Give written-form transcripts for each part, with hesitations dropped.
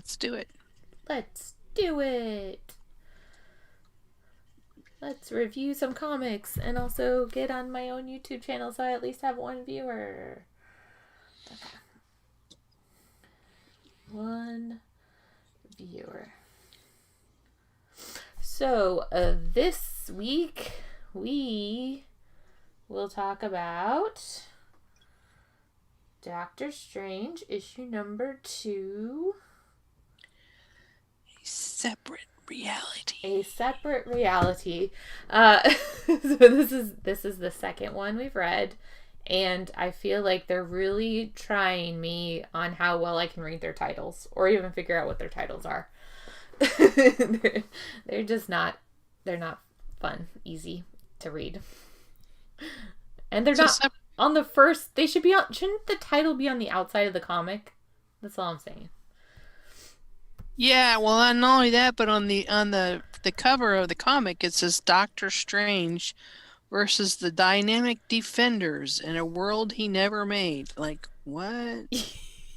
Let's do it. Let's do it. Let's review some comics and also get on my own YouTube channel so I at least have one viewer. Okay. One viewer. So, this week we will talk about Doctor Strange, issue number 2. A separate reality. A separate reality. So this is the second one we've read, and I feel like they're really trying me on how well I can read their titles or even figure out what their titles are. they're just not. They're not fun, easy to read, and they're not on the first. They should be on. Shouldn't the title be on the outside of the comic? That's all I'm saying. Yeah, well, not only that, but on the cover of the comic, it says Doctor Strange versus the Dynamic Defenders in a world he never made. Like, what?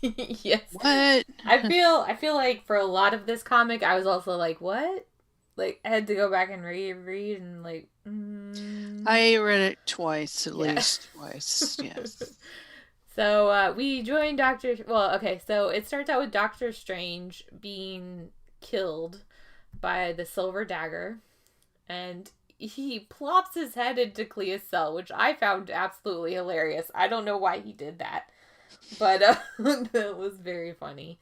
Yes. What? I feel like for a lot of this comic, I was also like, what? Like, I had to go back and reread and like. I read it twice, at least twice. Yes. So we joined Doctor. Well, okay. So it starts out with Doctor Strange being killed by the Silver Dagger, and he plops his head into Clea's cell, which I found absolutely hilarious. I don't know why he did that, but that was very funny,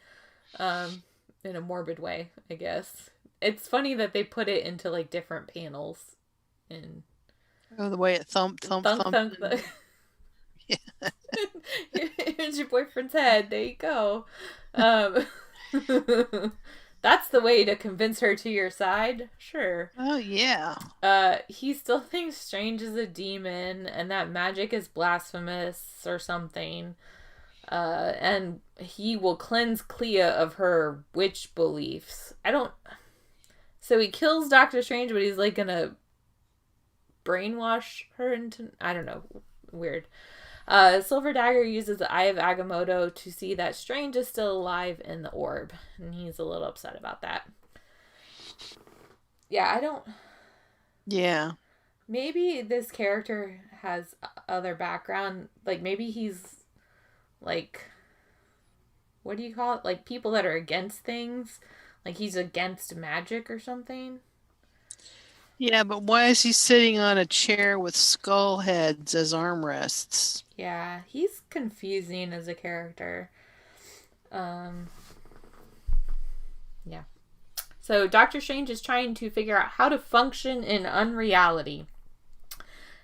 in a morbid way, I guess. It's funny that they put it into like different panels. And the way it thump. Yeah. Here's your boyfriend's head. There you go. That's the way to convince her to your side. Sure. Oh, yeah. He still thinks Strange is a demon and that magic is blasphemous or something. And he will cleanse Clea of her witch beliefs. So he kills Doctor Strange, but he's like gonna brainwash her into... I don't know. Weird. Silver Dagger uses the Eye of Agamotto to see that Strange is still alive in the orb, and he's a little upset about that. Yeah. Maybe this character has other background. Like, maybe he's, like, what do you call it? Like, people that are against things. Like, he's against magic or something. Yeah, but why is he sitting on a chair with skull heads as armrests? Yeah, he's confusing as a character. Yeah. So Doctor Strange is trying to figure out how to function in unreality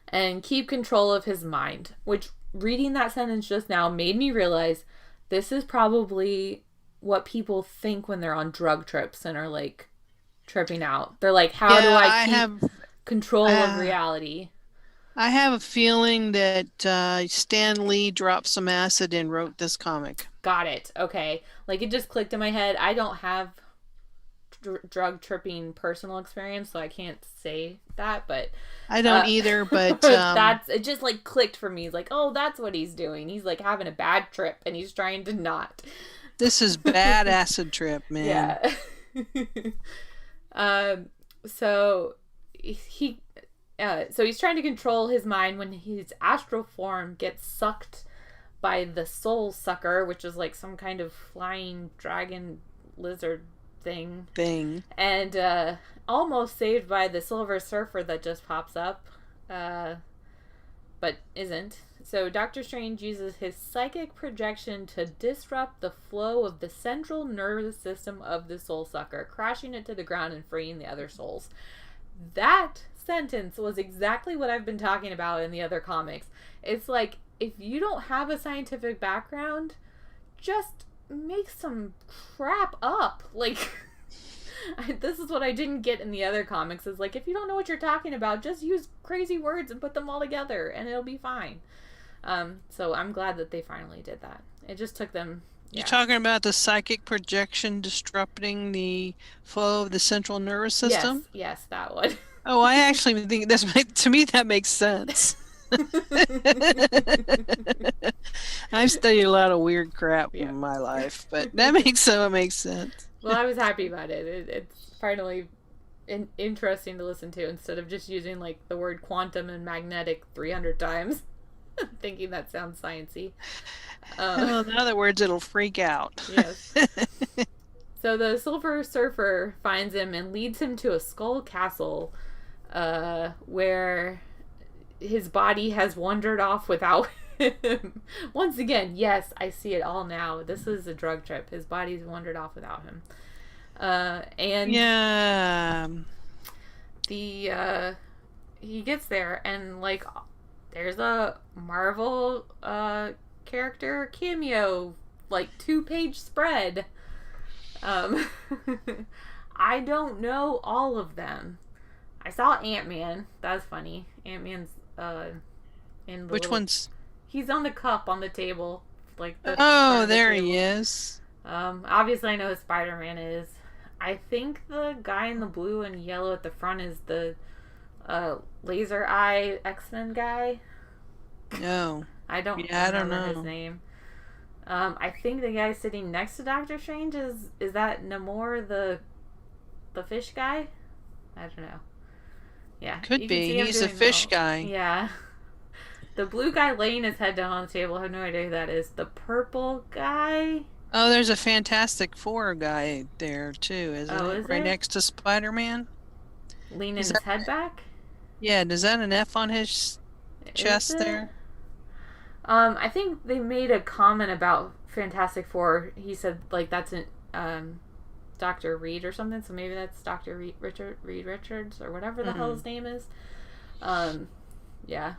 and keep control of his mind, which reading that sentence just now made me realize this is probably what people think when they're on drug trips and are like tripping out. They're like, how do I keep control of reality? I have a feeling that Stan Lee dropped some acid and wrote this comic. Got it. Okay. Like, it just clicked in my head. I don't have drug tripping personal experience, so I can't say that, but I don't either, but it just like clicked for me. It's like, oh, that's what he's doing. He's like having a bad trip and he's trying to not. This is bad acid trip, man. Yeah. So he's trying to control his mind when his astral form gets sucked by the soul sucker, which is like some kind of flying dragon lizard thing. And almost saved by the Silver Surfer that just pops up, but isn't. So Doctor Strange uses his psychic projection to disrupt the flow of the central nervous system of the soul sucker, crashing it to the ground and freeing the other souls. That sentence was exactly what I've been talking about in the other comics. It's like, if you don't have a scientific background, just make some crap up. Like, this is what I didn't get in the other comics, is like, if you don't know what you're talking about, just use crazy words and put them all together and it'll be fine. So I'm glad that they finally did that. It just took them... Yeah. You're talking about the psychic projection disrupting the flow of the central nervous system? Yes, that one. Oh, I actually think to me that makes sense. I've studied a lot of weird crap in my life, but that makes sense. Well, I was happy about it. It's finally interesting to listen to instead of just using like the word quantum and magnetic 300 times, thinking that sounds sciencey. Well, in other words, it'll freak out. Yes. So the Silver Surfer finds him and leads him to a skull castle, where his body has wandered off without him. Once again, yes, I see it all now. This is a drug trip. His body's wandered off without him. And Yeah. the he gets there and like there's a Marvel character cameo, like 2-page spread. Um, I don't know all of them. I saw Ant-Man. That's funny. Ant-Man's in the Which little. one's? He's on the cup on the table, like the front Oh, of the there table. he is. Obviously I know who Spider-Man is. I think the guy in the blue and yellow at the front is the laser eye X-Men guy. No. I don't Yeah, I don't remember his know. name. I think the guy sitting next to Doctor Strange is that Namor, the fish guy? I don't know. Yeah, Could you can be. see him He's a doing fish the, guy. yeah. The blue guy laying his head down on the table. I have no idea who that is. The purple guy. Oh, there's a Fantastic Four guy there too, isn't Oh, it? is Right there? next to Spider-Man. Leaning Is his that? head back. Yeah. Does that an F on his Is chest it? there? I think they made a comment about Fantastic Four. He said like that's an Dr. Reed or something. So maybe that's Dr. Reed Richards or whatever the hell Mm. his name is. Yeah.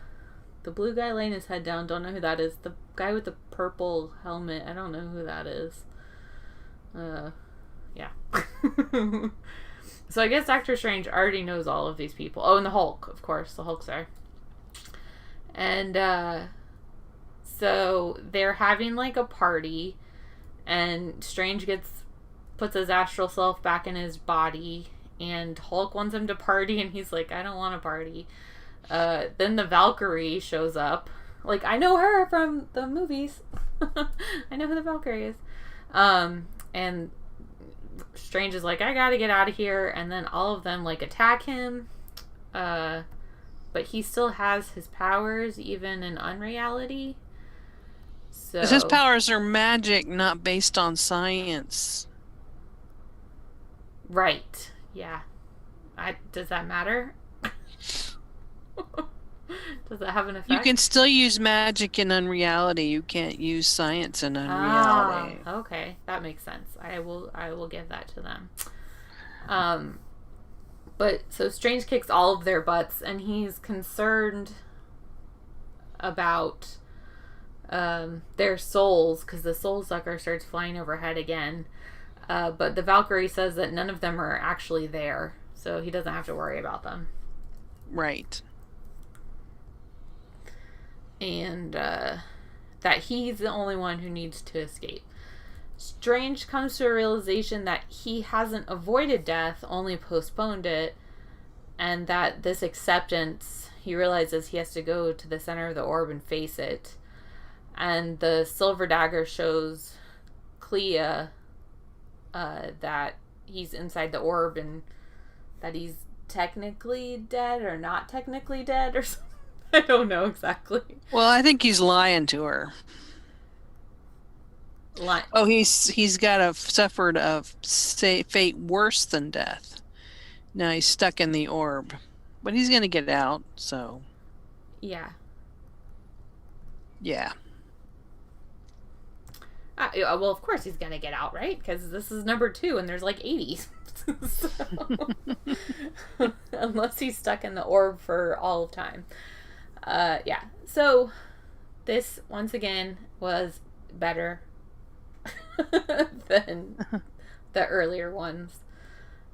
The blue guy laying his head down. Don't know who that is. The guy with the purple helmet. I don't know who that is. Yeah. So I guess Doctor Strange already knows all of these people. Oh, and the Hulk, of course. The Hulk's there. And so they're having like a party, and Strange puts his astral self back in his body, and Hulk wants him to party, and he's like, I don't want to party. Then the Valkyrie shows up. Like, I know her from the movies. I know who the Valkyrie is. And Strange is like, I gotta get out of here, and then all of them like attack him. But he still has his powers even in unreality. So 'Cause his powers are magic, not based on science. right, yeah. Does that matter? Does that have an effect? You can still use magic in unreality. You can't use science in unreality. Okay, that makes sense. I will give that to them. But so Strange kicks all of their butts, and he's concerned about their souls because the soul sucker starts flying overhead again. But the Valkyrie says that none of them are actually there, so he doesn't have to worry about them. Right. And that he's the only one who needs to escape. Strange comes to a realization that he hasn't avoided death, only postponed it, and that this acceptance, he realizes he has to go to the center of the orb and face it. And the silver dagger shows Clea that he's inside the orb and that he's technically dead or not technically dead or something. I don't know exactly. Well, I think he's lying to her. Oh, he's suffered a fate worse than death. Now he's stuck in the orb, but he's gonna get out. So Yeah. yeah. Well, of course he's gonna get out, right? Because this is number 2, and there's like 80. So, unless he's stuck in the orb for all of time. Yeah. So this once again was better than the earlier ones.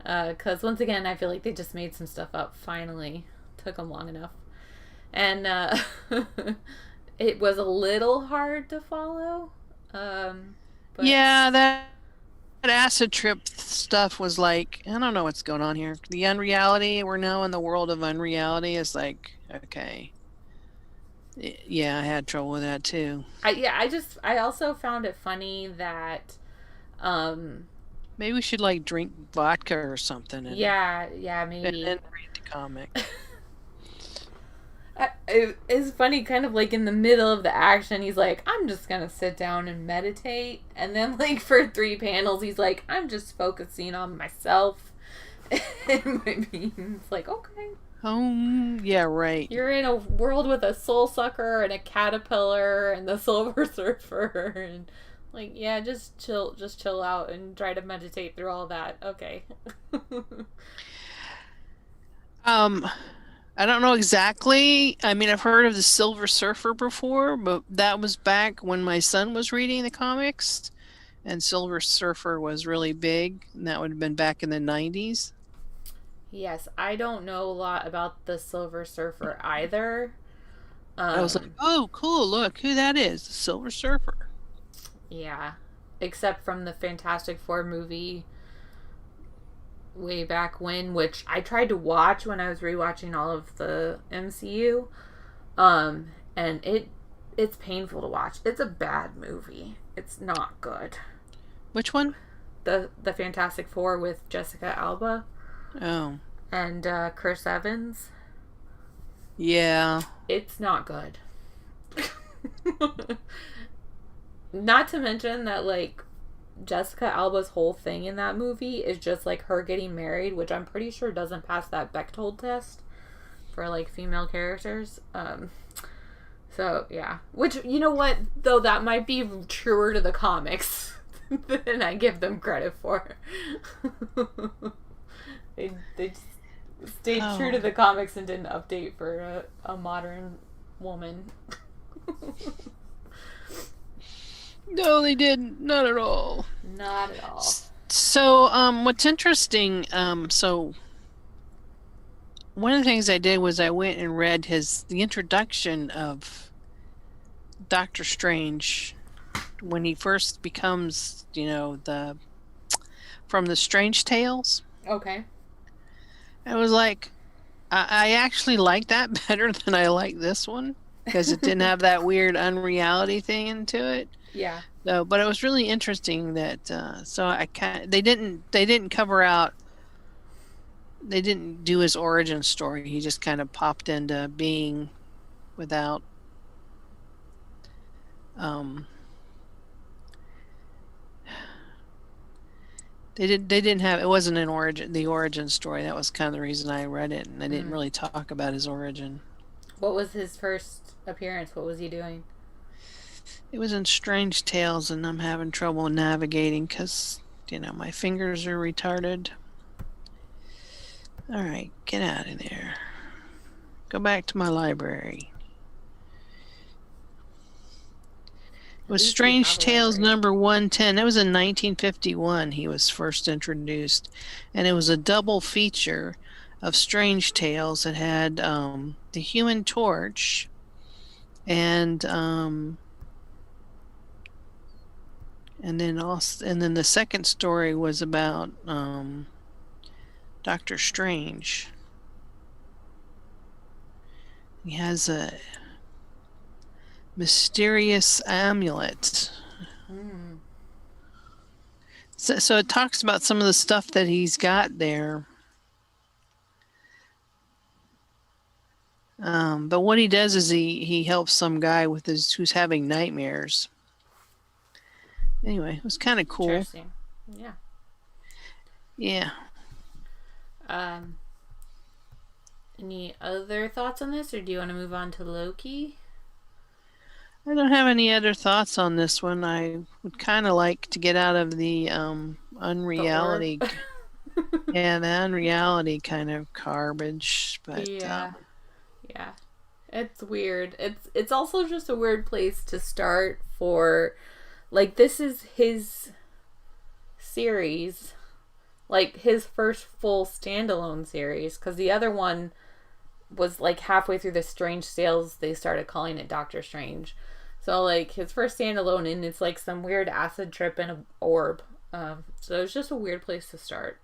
Because once again, I feel like they just made some stuff up. Finally, took them long enough, and it was a little hard to follow. But Yeah, that acid trip stuff was like, I don't know what's going on here. The unreality, we're now in the world of unreality, is like, okay. Yeah, I had trouble with that too. I also found it funny that Maybe we should like drink vodka or something Yeah, yeah, and maybe. then read the comic. It's funny, kind of like in the middle of the action, he's like, I'm just gonna sit down and meditate. And then, like, for 3 panels, he's like, I'm just focusing on myself and my being. It's like, okay. Yeah, right. You're in a world with a soul sucker and a caterpillar and the silver surfer. And, like, yeah, just chill out and try to meditate through all that. Okay. Um, I don't know exactly. I mean, I've heard of the Silver Surfer before, but that was back when my son was reading the comics, and Silver Surfer was really big, and that would have been back in the 90s. Yes, I don't know a lot about the silver surfer either. I was like, Um, oh, cool, look who that is, the Silver Surfer. Yeah. Except from the Fantastic Four movie way back when, which I tried to watch when I was rewatching all of the MCU. And it's painful to watch. It's a bad movie. It's not good. Which one? The Fantastic Four with Jessica Alba Oh, and Chris Evans. yeah. It's not good. Not to mention that, like, Jessica Alba's whole thing in that movie is just like her getting married, which I'm pretty sure doesn't pass that Bechtold test for like female characters. So yeah, which, you know what, though, that might be truer to the comics than I give them credit for. They just stayed true to Oh, the comics and didn't update for a modern woman. no, they didn't. Not at all. Not at all. So, what's interesting, so one of the things I did was I went and read the introduction of Doctor Strange when he first becomes, the from the Strange Tales. Okay. I was like, I actually like that better than I like this one because it didn't have that weird unreality thing into it. Yeah. So, but it was really interesting that so I kind they didn't cover out they didn't do his origin story. He just kind of popped into being without um they didn't have it wasn't an origin the origin story. That was kind of the reason I read it, and they didn't Mm. really talk about his origin. What was his first appearance? What was he doing? It was in Strange Tales, and I'm having trouble navigating because my fingers are retarded. All right, get out of there. Go back to my library. It At was least you have Strange a Tales library. number 110. That was in 1951 he was first introduced. And it was a double feature of Strange Tales. It had the Human Torch and then the second story was about Doctor Strange. He has a mysterious amulet. Mm. So it talks about some of the stuff that he's got there. But what he does is he helps some guy who's having nightmares. Anyway, it was kind of cool. Interesting. Yeah. Yeah. Um. Any other thoughts on this, or do you want to move on to Loki? I don't have any other thoughts on this one. I would kind of like to get out of the The orb. unreality. Yeah, the unreality kind of garbage. But Yeah. Yeah. It's weird. It's also just a weird place to start for, like, this is his series, like his first full standalone series, because the other one was like halfway through the Strange Sales they started calling it Doctor Strange. So, like, his first standalone, and it's like some weird acid trip in a orb. So it's just a weird place to start.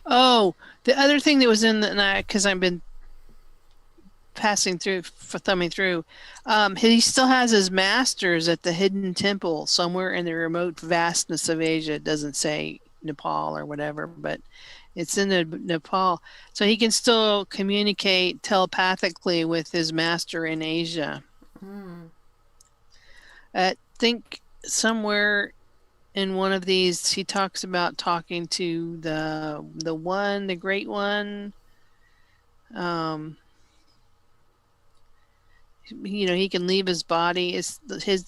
oh, the other thing that was in the because I've been passing through, for thumbing through. He still has his masters at the hidden temple somewhere in the remote vastness of Asia. It doesn't say Nepal or whatever, but it's in the Nepal. So he can still communicate telepathically with his master in Asia. Mm. I think somewhere in one of these he talks about talking to the great one. Um, he can leave his body. His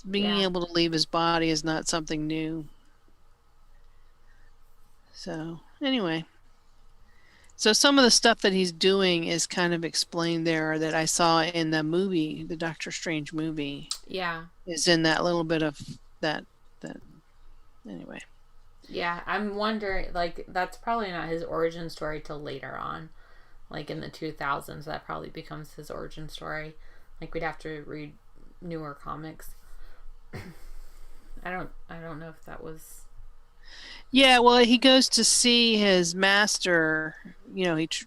being Yeah. able to leave his body is not something new. So anyway, so some of the stuff that he's doing is kind of explained there that I saw in the movie, the Doctor Strange movie, Yeah. is in that little bit of that anyway. Yeah. I'm wondering, like, that's probably not his origin story till later on. Like in the 2000s, that probably becomes his origin story. Like we'd have to read newer comics. I don't know if that was. Yeah, well, he goes to see his master.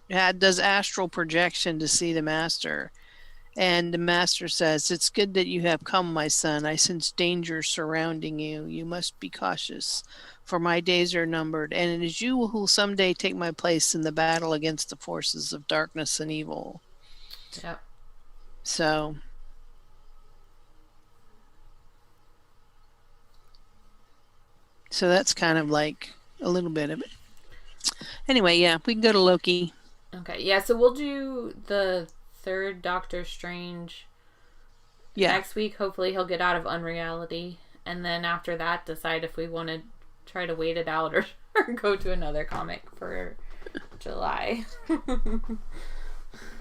Does astral projection to see the master, and the master says, "It's good that you have come, my son. I sense danger surrounding you. You must be cautious, for my days are numbered, and it is you who will someday take my place in the battle against the forces of darkness and evil." Yep. So, so that's kind of like a little bit of it. Anyway, yeah, we can go to Loki. Okay. Yeah. So we'll do the third Doctor Strange Yeah. next week. Hopefully, he'll get out of unreality, and then after that, decide if we want to try to wait it out or go to another comic for July.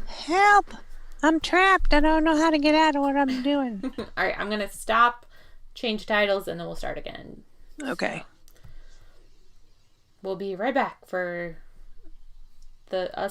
Help! I'm trapped. I don't know how to get out of what I'm doing. All right. I'm gonna stop, change titles, and then we'll start again. Okay. We'll be right back for the us